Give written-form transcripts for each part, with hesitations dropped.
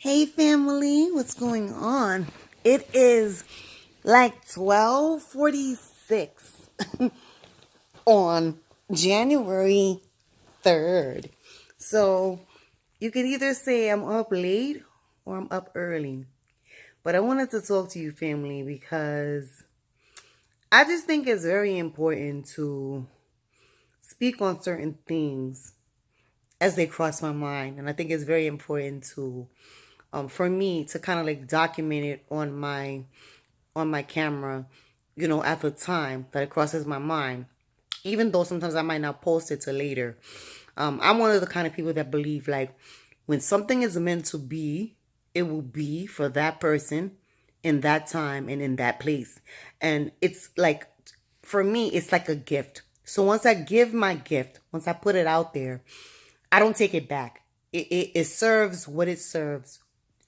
Hey family, what's going on? It is like 12:46 on January 3rd. So you can either say I'm up late or I'm up early. But I wanted to talk to you family because I just think it's very important to speak on certain things as they cross my mind. And I think it's very important to for me to kind of like document it on my camera, at the time that it crosses my mind, even though sometimes I might not post it till later. I'm one of the kind of people that believe like when something is meant to be, it will be for that person in that time and in that place. And it's like, for me, it's like a gift. So once I give my gift, once I put it out there, I don't take it back. It serves what it serves,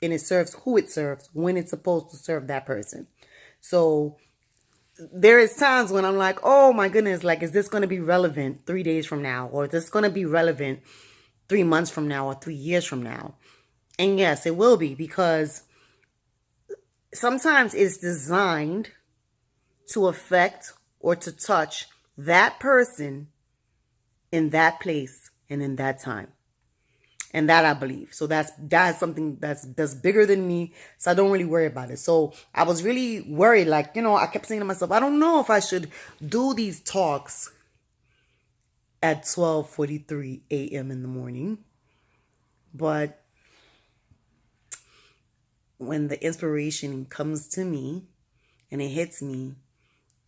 and it serves who it serves when it's supposed to serve that person. So there is times when I'm like, oh my goodness, like, is this going to be relevant 3 days from now? Or is this going to be relevant 3 months from now or 3 years from now? And yes, it will be, because sometimes it's designed to affect or to touch that person in that place and in that time. And that I believe. So that's something that's bigger than me. So I don't really worry about it. So I was really worried. Like, I kept saying to myself, I don't know if I should do these talks at 12:43 a.m. in the morning. But when the inspiration comes to me and it hits me,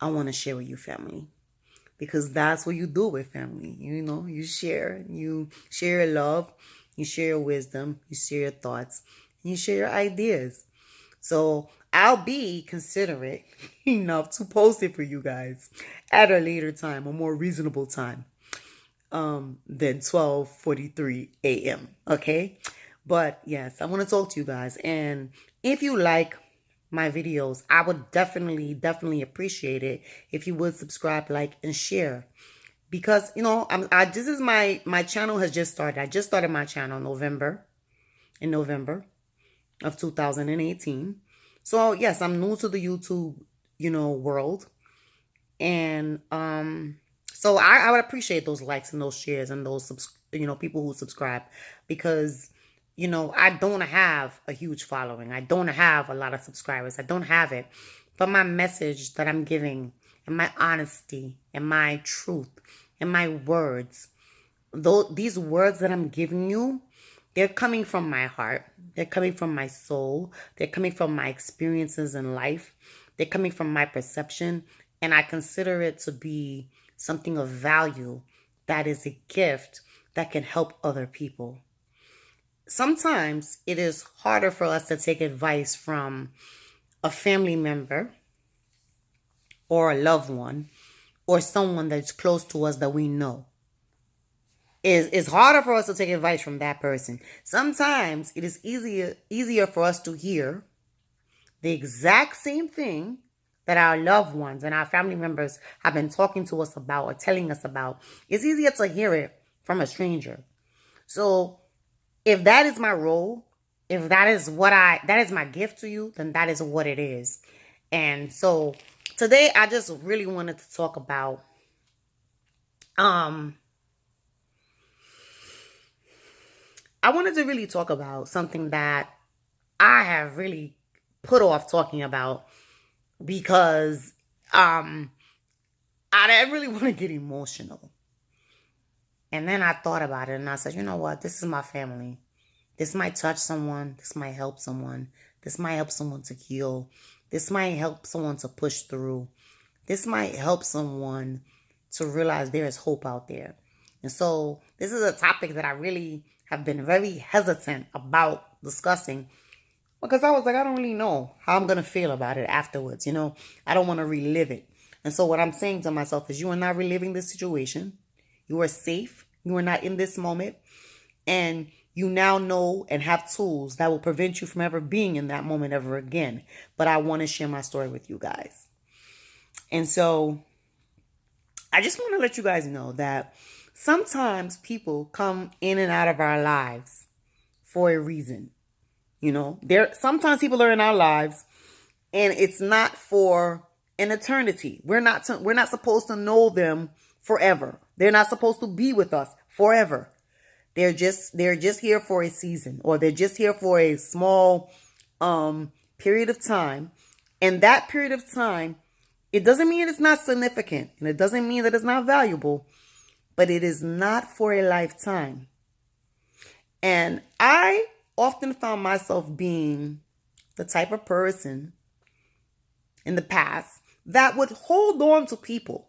I want to share with you, family. Because that's what you do with family. You share your love, you share your wisdom, you share your thoughts, and you share your ideas. So I'll be considerate enough to post it for you guys at a later time, a more reasonable time than 12:43 a.m. Okay? But yes, I want to talk to you guys. And if you like my videos, I would definitely appreciate it if you would subscribe, like, and share. Because this is my channel has just started. I just started my channel in November of 2018. So yes, I'm new to the YouTube world, and so I would appreciate those likes and those shares and those people who subscribe, because I don't have a huge following. I don't have a lot of subscribers. I don't have it. But my message that I'm giving, and my honesty, and my truth, and my words, these words that I'm giving you, they're coming from my heart. They're coming from my soul. They're coming from my experiences in life. They're coming from my perception. And I consider it to be something of value, that is a gift that can help other people. Sometimes it is harder for us to take advice from a family member or a loved one or someone that's close to us that we know. It's harder for us to take advice from that person. Sometimes it is easier for us to hear the exact same thing that our loved ones and our family members have been talking to us about or telling us about. It's easier to hear it from a stranger. So if that is my role, if that is that is my gift to you, then that is what it is. And so today I just really wanted to talk about I wanted to really talk about something that I have really put off talking about, because I didn't really want to get emotional. And then I thought about it and I said, you know what? This is my family. This might touch someone. This might help someone. This might help someone to heal. This might help someone to push through. This might help someone to realize there is hope out there. And so this is a topic that I really have been very hesitant about discussing, because I was like, I don't really know how I'm going to feel about it afterwards. I don't want to relive it. And so what I'm saying to myself is, you are not reliving this situation. You are safe. You are not in this moment. And you now know and have tools that will prevent you from ever being in that moment ever again. But I want to share my story with you guys. And so I just want to let you guys know that sometimes people come in and out of our lives for a reason. Sometimes people are in our lives and it's not for an eternity. We're not supposed to know them forever. They're not supposed to be with us forever. They're just here for a season, or they're just here for a small period of time. And that period of time, it doesn't mean it's not significant, and it doesn't mean that it's not valuable, but it is not for a lifetime. And I often found myself being the type of person in the past that would hold on to people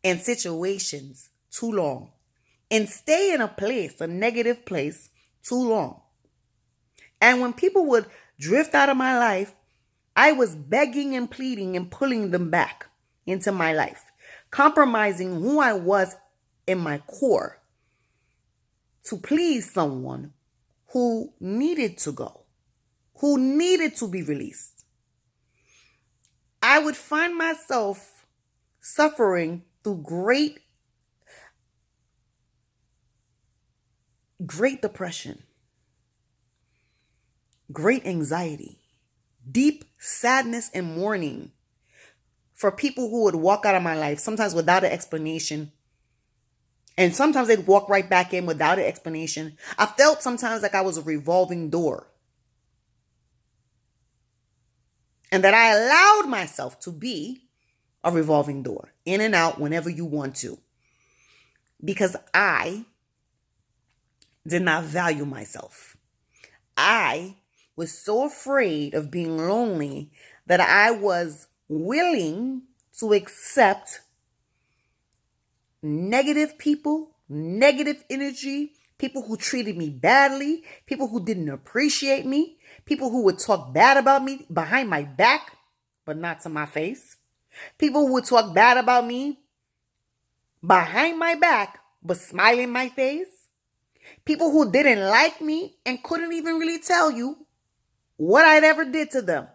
and situations too long and stay in a negative place, too long. And when people would drift out of my life, I was begging and pleading and pulling them back into my life, compromising who I was in my core to please someone who needed to go, who needed to be released. I would find myself suffering through great depression, great anxiety, deep sadness and mourning for people who would walk out of my life, sometimes without an explanation. And sometimes they'd walk right back in without an explanation. I felt sometimes like I was a revolving door. And that I allowed myself to be a revolving door, in and out whenever you want to. Because I did not value myself. I was so afraid of being lonely that I was willing to accept negative people, negative energy, people who treated me badly, people who didn't appreciate me, people who would talk bad about me behind my back, but not to my face. People who would talk bad about me behind my back, but smile in my face. People who didn't like me and couldn't even really tell you what I'd ever did to them.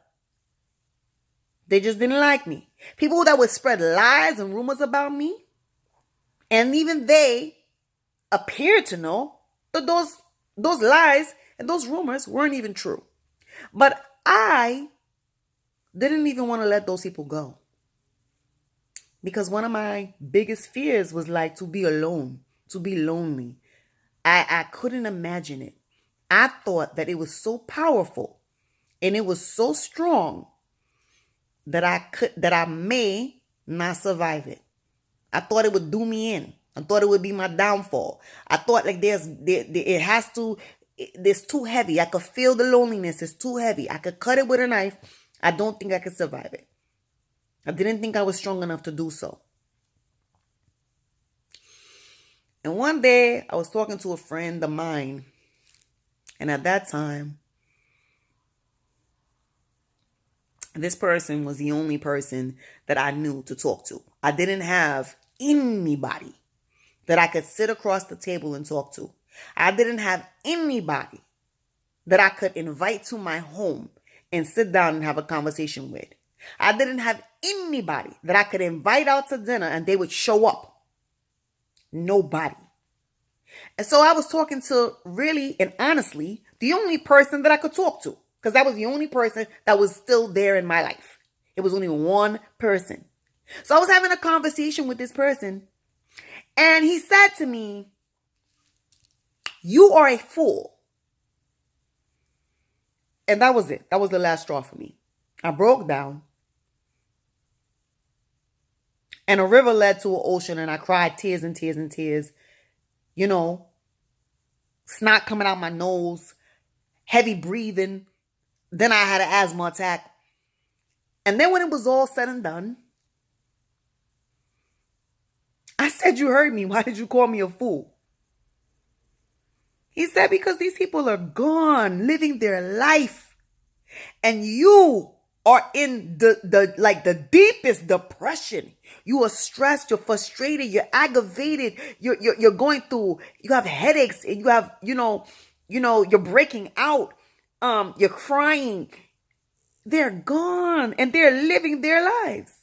They just didn't like me. People that would spread lies and rumors about me. And even they appeared to know that those lies and those rumors weren't even true. But I didn't even want to let those people go. Because one of my biggest fears was like to be alone, to be lonely. I couldn't imagine it. I thought that it was so powerful and it was so strong that I may not survive it. I thought it would do me in. I thought it would be my downfall. I thought like it's too heavy. I could feel the loneliness. It's too heavy. I could cut it with a knife. I don't think I could survive it. I didn't think I was strong enough to do so. And one day I was talking to a friend of mine. And at that time, this person was the only person that I knew to talk to. I didn't have anybody that I could sit across the table and talk to. I didn't have anybody that I could invite to my home and sit down and have a conversation with. I didn't have anybody that I could invite out to dinner and they would show up. Nobody. And so I was talking to really and honestly the only person that I could talk to, because that was the only person that was still there in my life. It was only one person. So I was having a conversation with this person and he said to me, "You are a fool." And that was it. That was the last straw for me. I broke down. And a river led to an ocean and I cried tears and tears and tears. Snot coming out my nose, heavy breathing. Then I had an asthma attack. And then when it was all said and done, I said, "You heard me. Why did you call me a fool?" He said, "Because these people are gone, living their life. And you are in the deepest depression. You are stressed, you're frustrated, you're aggravated, you're going through, you have headaches, and you have, you're breaking out, you're crying." They're gone and they're living their lives.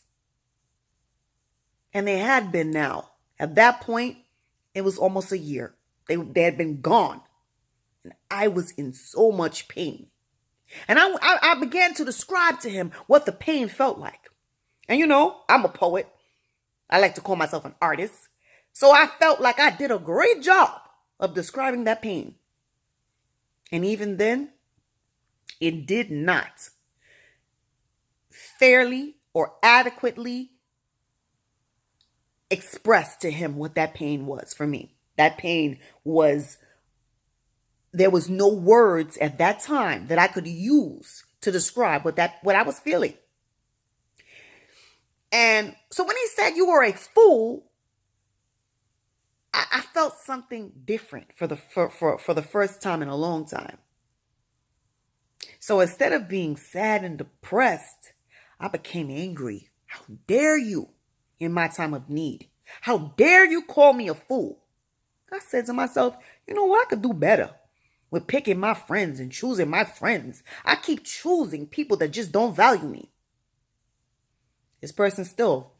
And they had been now. At that point, it was almost a year. They had been gone. I was in so much pain. And I began to describe to him what the pain felt like. And you know, I'm a poet. I like to call myself an artist. So I felt like I did a great job of describing that pain. And even then, it did not fairly or adequately express to him what that pain was for me. That pain was, there was no words at that time that I could use to describe what I was feeling. And so when he said you were a fool, I felt something different for the first time in a long time. So instead of being sad and depressed, I became angry. How dare you in my time of need? How dare you call me a fool? I said to myself, you know what? I could do better with picking my friends and choosing my friends. I keep choosing people that just don't value me. This person still.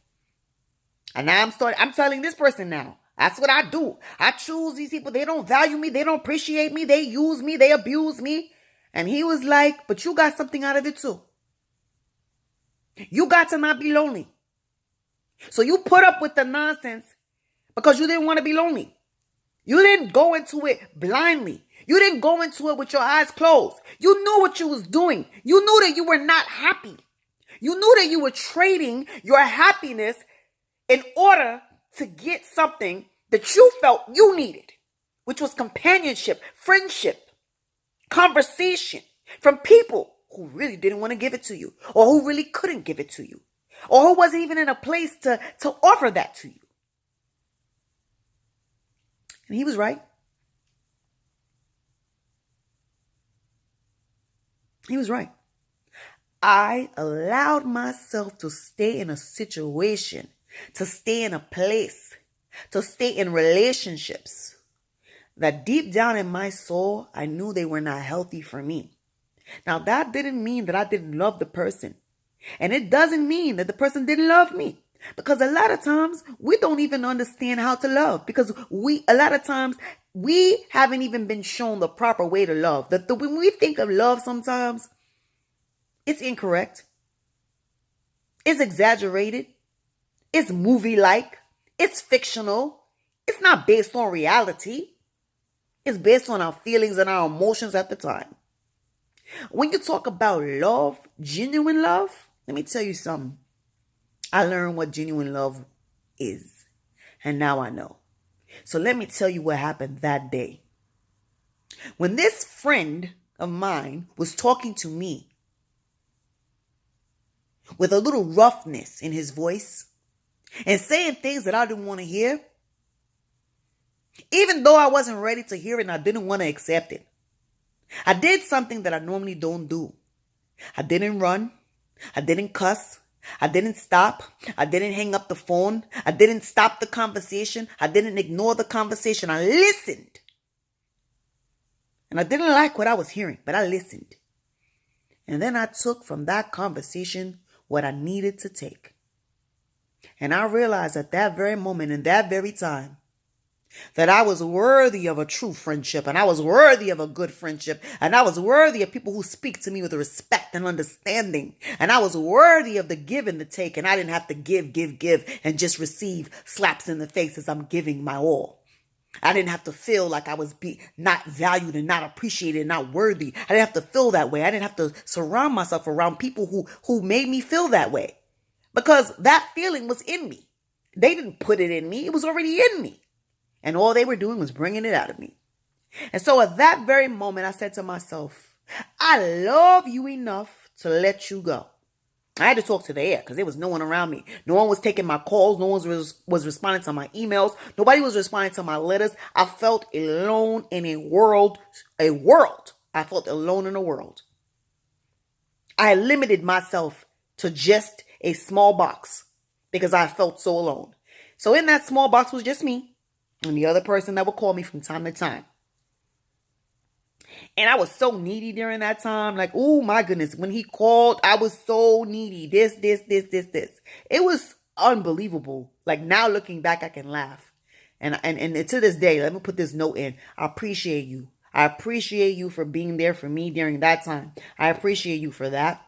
And now I'm telling this person now. That's what I do. I choose these people. They don't value me. They don't appreciate me. They use me. They abuse me. And he was like, but you got something out of it too. You got to not be lonely. So you put up with the nonsense because you didn't want to be lonely. You didn't go into it blindly. You didn't go into it with your eyes closed. You knew what you was doing. You knew that you were not happy. You knew that you were trading your happiness in order to get something that you felt you needed, which was companionship, friendship, conversation from people who really didn't want to give it to you, or who really couldn't give it to you, or who wasn't even in a place to offer that to you. And he was right. He was right. I allowed myself to stay in a situation, to stay in a place, to stay in relationships that deep down in my soul, I knew they were not healthy for me. Now, that didn't mean that I didn't love the person. And it doesn't mean that the person didn't love me. Because a lot of times we don't even understand how to love, because a lot of times we haven't even been shown the proper way to love. When we think of love sometimes, it's incorrect. It's exaggerated. It's movie-like. It's fictional. It's not based on reality. It's based on our feelings and our emotions at the time. When you talk about love, genuine love, let me tell you something. I learned what genuine love is. And now I know. So let me tell you what happened that day. When this friend of mine was talking to me with a little roughness in his voice and saying things that I didn't want to hear, even though I wasn't ready to hear it and I didn't want to accept it, I did something that I normally don't do. I didn't run. I didn't cuss. I didn't stop. I didn't hang up the phone. I didn't stop the conversation. I didn't ignore the conversation. I listened. And I didn't like what I was hearing, but I listened. And then I took from that conversation what I needed to take. And I realized at that very moment, in that very time, that I was worthy of a true friendship, and I was worthy of a good friendship, and I was worthy of people who speak to me with respect and understanding, and I was worthy of the give and the take, and I didn't have to give, and just receive slaps in the face as I'm giving my all. I didn't have to feel like I was not valued and not appreciated and not worthy. I didn't have to feel that way. I didn't have to surround myself around people who made me feel that way, because that feeling was in me. They didn't put it in me. It was already in me. And all they were doing was bringing it out of me. And so at that very moment, I said to myself, I love you enough to let you go. I had to talk to the air because there was no one around me. No one was taking my calls. No one was responding to my emails. Nobody was responding to my letters. I felt alone in a world. I felt alone in a world. I limited myself to just a small box because I felt so alone. So in that small box was just me and the other person that would call me from time to time. And I was so needy during that time. Like, oh my goodness. When he called, I was so needy. This. It was unbelievable. Like, now looking back, I can laugh. And to this day, let me put this note in. I appreciate you. I appreciate you for being there for me during that time. I appreciate you for that.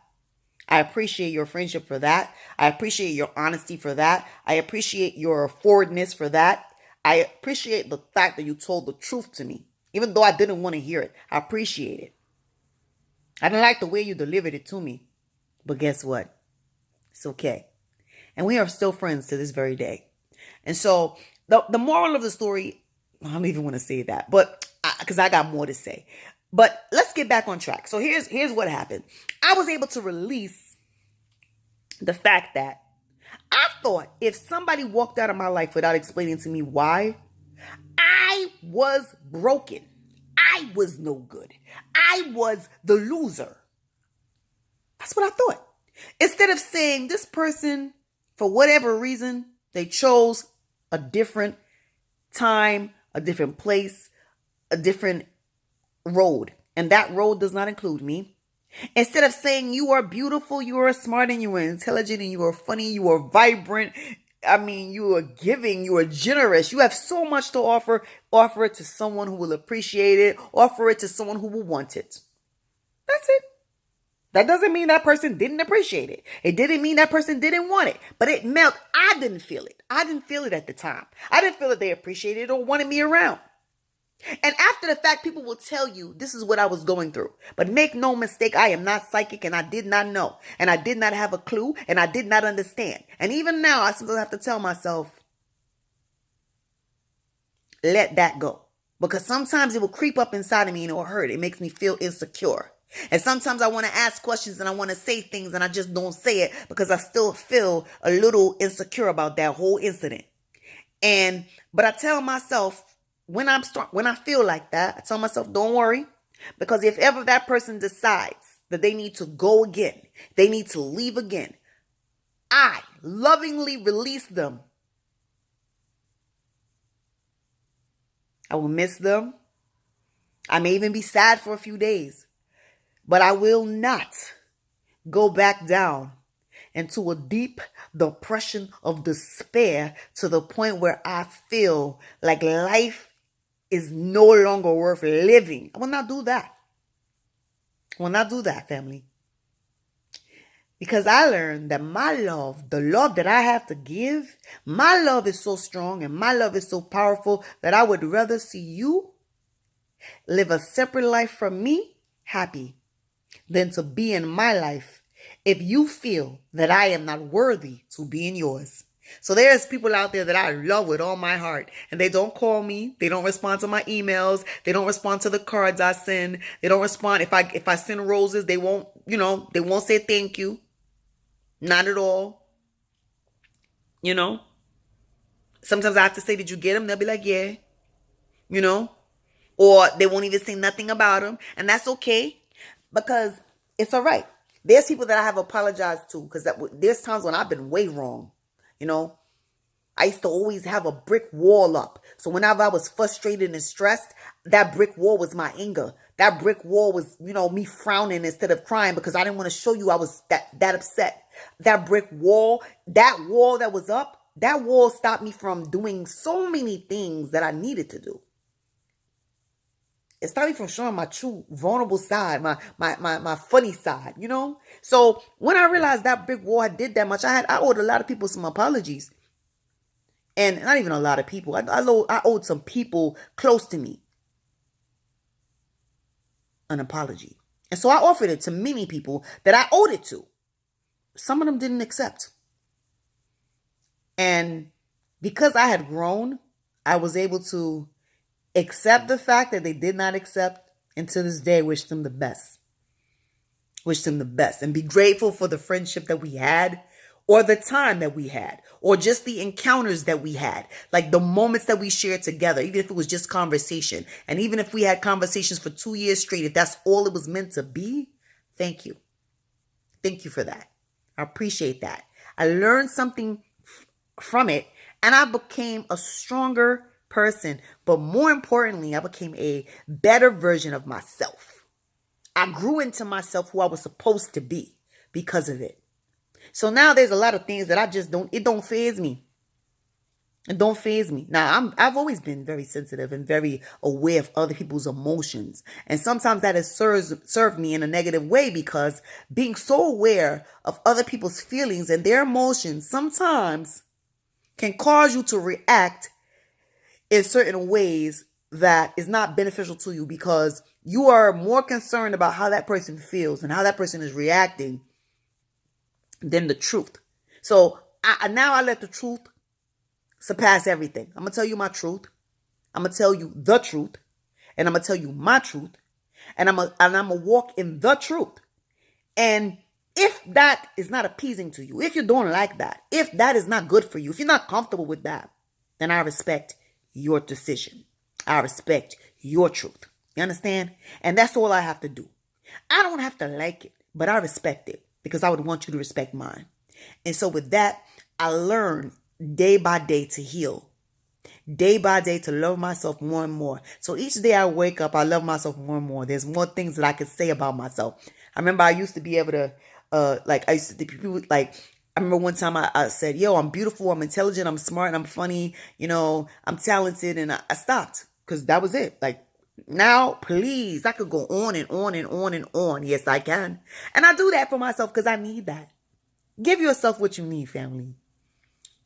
I appreciate your friendship for that. I appreciate your honesty for that. I appreciate your forwardness for that. I appreciate the fact that you told the truth to me, even though I didn't want to hear it. I appreciate it. I didn't like the way you delivered it to me. But guess what? It's okay. And we are still friends to this very day. And so the moral of the story, I don't even want to say that, but because I got more to say. But let's get back on track. So here's what happened. I was able to release the fact that I thought if somebody walked out of my life without explaining to me why, I was broken. I was no good. I was the loser. That's what I thought. Instead of saying this person, for whatever reason, they chose a different time, a different place, a different road. And that road does not include me. Instead of saying you are beautiful, you are smart, and you are intelligent, and you are funny, you are vibrant. I mean, you are giving, you are generous. You have so much to offer. Offer it to someone who will appreciate it. Offer it to someone who will want it. That's it. That doesn't mean that person didn't appreciate it. It didn't mean that person didn't want it. But it meant I didn't feel it. I didn't feel it at the time. I didn't feel that they appreciated it or wanted me around. And after the fact, people will tell you this is what I was going through. But make no mistake, I am not psychic and I did not know. And I did not have a clue and I did not understand. And even now, I still have to tell myself, let that go. Because sometimes it will creep up inside of me and it will hurt. It makes me feel insecure. And sometimes I want to ask questions and I want to say things and I just don't say it because I still feel a little insecure about that whole incident. But I tell myself, when I feel like that, I tell myself, don't worry. Because if ever that person decides that they need to go again, they need to leave again, I lovingly release them. I will miss them. I may even be sad for a few days. But I will not go back down into a deep depression of despair to the point where I feel like life is no longer worth living. I will not do that. I will not do that, family. Because I learned that my love, the love that I have to give, my love is so strong and my love is so powerful that I would rather see you live a separate life from me happy than to be in my life if you feel that I am not worthy to be in yours. So there's people out there that I love with all my heart and they don't call me. They don't respond to my emails. They don't respond to the cards I send. They don't respond. If I send roses, they won't say thank you. Not at all. Sometimes I have to say, did you get them? They'll be like, yeah, or they won't even say nothing about them. And that's okay. Because it's all right. There's people that I have apologized to because there's times when I've been way wrong. I used to always have a brick wall up. So whenever I was frustrated and stressed, that brick wall was my anger. That brick wall was, me frowning instead of crying because I didn't want to show you I was that upset. That brick wall, that wall that was up, that wall stopped me from doing so many things that I needed to do. It stopped me from showing my true vulnerable side, my funny side, So when I realized that brick wall did that much, I owed a lot of people some apologies. And not even a lot of people. I owed some people close to me an apology. And so I offered it to many people that I owed it to. Some of them didn't accept. And because I had grown, I was able to accept the fact that they did not accept, and to this day, wish them the best. Wish them the best and be grateful for the friendship that we had, or the time that we had, or just the encounters that we had, like the moments that we shared together, even if it was just conversation. And even if we had conversations for 2 years straight, if that's all it was meant to be, thank you. Thank you for that. I appreciate that. I learned something from it, and I became a stronger person, but more importantly, I became a better version of myself. I grew into myself who I was supposed to be because of it. So now there's a lot of things that it don't faze me. It don't faze me. Now, I've always been very sensitive and very aware of other people's emotions. And sometimes that has served me in a negative way, because being so aware of other people's feelings and their emotions sometimes can cause you to react in certain ways that is not beneficial to you, because you are more concerned about how that person feels and how that person is reacting than the truth. So now I let the truth surpass everything. I'm going to tell you my truth. I'm going to tell you the truth. And I'm going to tell you my truth. And I'm going to walk in the truth. And if that is not appeasing to you, if you don't like that, if that is not good for you, if you're not comfortable with that, then I respect your decision. I respect your truth. You understand? And that's all I have to do. I don't have to like it, but I respect it, because I would want you to respect mine. And so with that, I learn day by day to heal. Day by day to love myself more and more. So each day I wake up, I love myself more and more. There's more things that I can say about myself. I remember I used to be able to, I remember one time I said, yo, I'm beautiful, I'm intelligent, I'm smart, I'm funny, I'm talented. And I stopped, because that was it. Like, now, please, I could go on and on and on and on. Yes, I can. And I do that for myself because I need that. Give yourself what you need, family.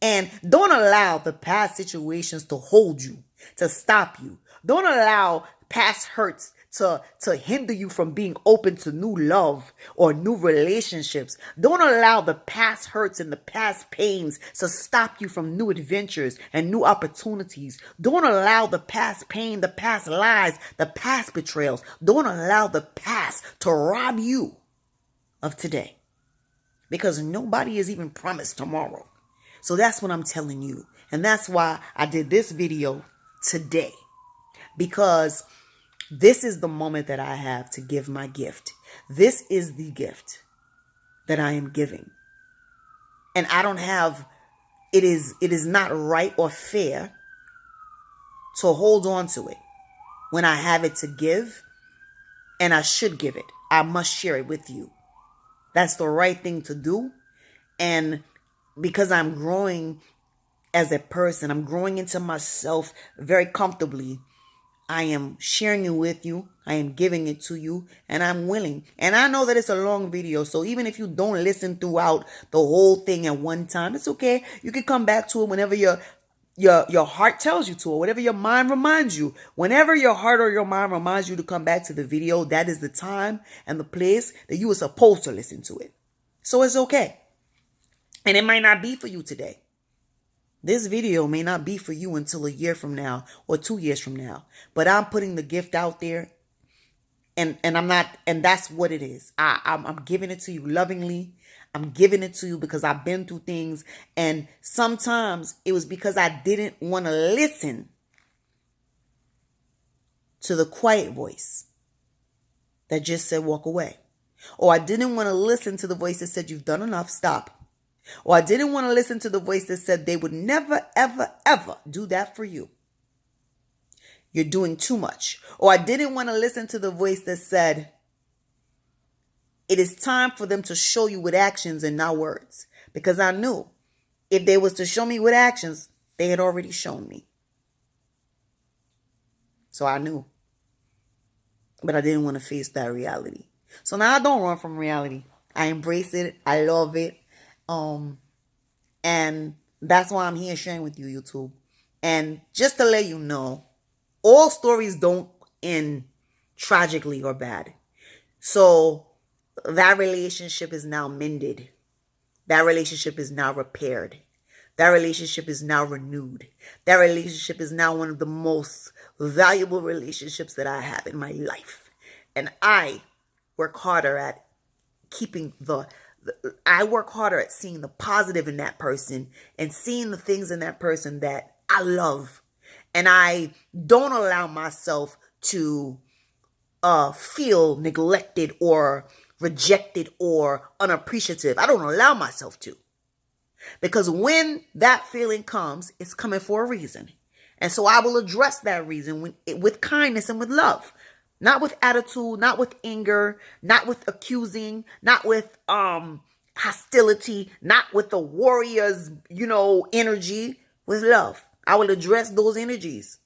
And don't allow the past situations to hold you, to stop you. Don't allow past hurts to hinder you from being open to new love or new relationships. Don't allow the past hurts and the past pains to stop you from new adventures and new opportunities. Don't allow the past pain, the past lies, the past betrayals. Don't allow the past to rob you of today, because nobody is even promised tomorrow. So that's what I'm telling you. And that's why I did this video today, because this is the moment that I have to give my gift. This is the gift that I am giving. And I don't have, it is not right or fair to hold on to it when I have it to give, and I should give it. I must share it with you. That's the right thing to do. And because I'm growing as a person, I'm growing into myself very comfortably, I am sharing it with you. I am giving it to you, and I'm willing. And I know that it's a long video, so even if you don't listen throughout the whole thing at one time, it's okay. You can come back to it whenever your heart tells you to, or whatever your mind reminds you. Whenever your heart or your mind reminds you to come back to the video, that is the time and the place that you were supposed to listen to it. So it's okay. And it might not be for you today. This video may not be for you until a year from now or 2 years from now. But I'm putting the gift out there, and I'm not, and that's what it is. I'm giving it to you lovingly. I'm giving it to you because I've been through things, and sometimes it was because I didn't want to listen to the quiet voice that just said walk away. Or I didn't want to listen to the voice that said you've done enough, stop. Or I didn't want to listen to the voice that said they would never, ever, ever do that for you. You're doing too much. Or I didn't want to listen to the voice that said it is time for them to show you with actions and not words. Because I knew if they was to show me with actions, they had already shown me. So I knew. But I didn't want to face that reality. So now I don't run from reality. I embrace it. I love it. And that's why I'm here sharing with you, YouTube. And just to let you know, all stories don't end tragically or bad. So that relationship is now mended. That relationship is now repaired. That relationship is now renewed. That relationship is now one of the most valuable relationships that I have in my life. And I work harder at keeping I work harder at seeing the positive in that person and seeing the things in that person that I love. And I don't allow myself to feel neglected or rejected or unappreciative. I don't allow myself to. Because when that feeling comes, it's coming for a reason. And so I will address that reason with kindness and with love. Not with attitude, not with anger, not with accusing, not with hostility, not with the warrior's, energy. with love. I will address those energies.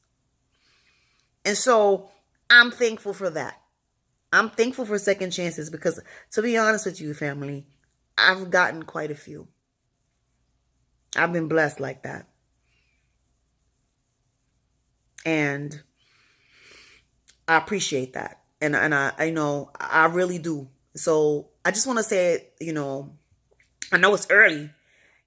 And so I'm thankful for that. I'm thankful for second chances because, to be honest with you, family, I've gotten quite a few. I've been blessed like that. And I appreciate that. And I know I really do. So I just want to say, I know it's early,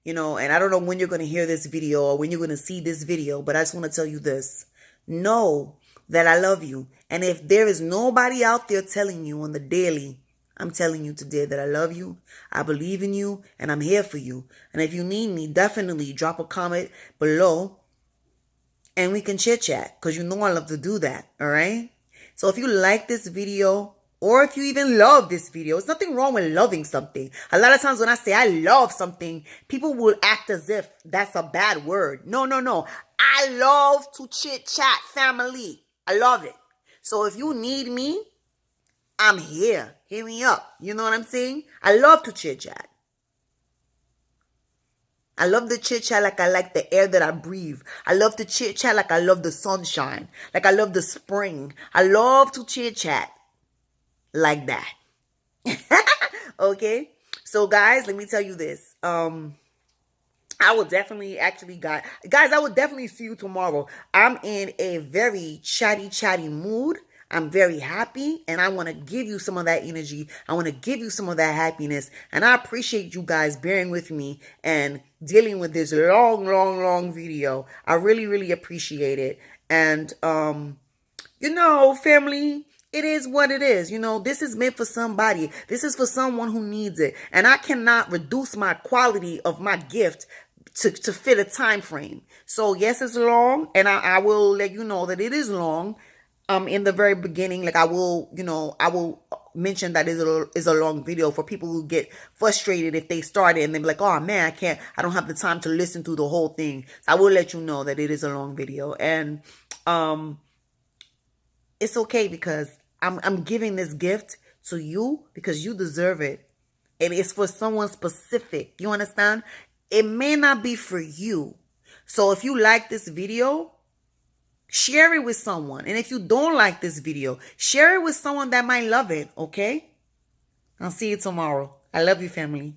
and I don't know when you're going to hear this video or when you're going to see this video, but I just want to tell you this. Know that I love you. And if there is nobody out there telling you on the daily, I'm telling you today that I love you, I believe in you, and I'm here for you. And if you need me, definitely drop a comment below and we can chit chat, because you know I love to do that, all right? So if you like this video, or if you even love this video, there's nothing wrong with loving something. A lot of times when I say I love something, people will act as if that's a bad word. No, no, no. I love to chit chat, family. I love it. So if you need me, I'm here. Hit me up. You know what I'm saying? I love to chit chat. I love the chit chat like I like the air that I breathe. I love to chit chat like I love the sunshine. Like I love the spring. I love to chit chat like that. Okay? So guys, let me tell you this. I will definitely guys, I will definitely see you tomorrow. I'm in a very chatty mood. I'm very happy, and I want to give you some of that energy. I want to give you some of that happiness, and I appreciate you guys bearing with me and dealing with this long video. I really appreciate it. And family, it is what it is. This is meant for somebody. This is for someone who needs it, and I cannot reduce my quality of my gift to fit a time frame. So yes, it's long, and I will let you know that it is long. In the very beginning, like I will mention that it is a long video for people who get frustrated if they start it and they're like, oh man, I don't have the time to listen to the whole thing. So I will let you know that it is a long video, and it's okay because I'm giving this gift to you because you deserve it. And it's for someone specific. You understand? It may not be for you. So if you like this video, share it with someone. And if you don't like this video, share it with someone that might love it, okay? I'll see you tomorrow. I love you, family.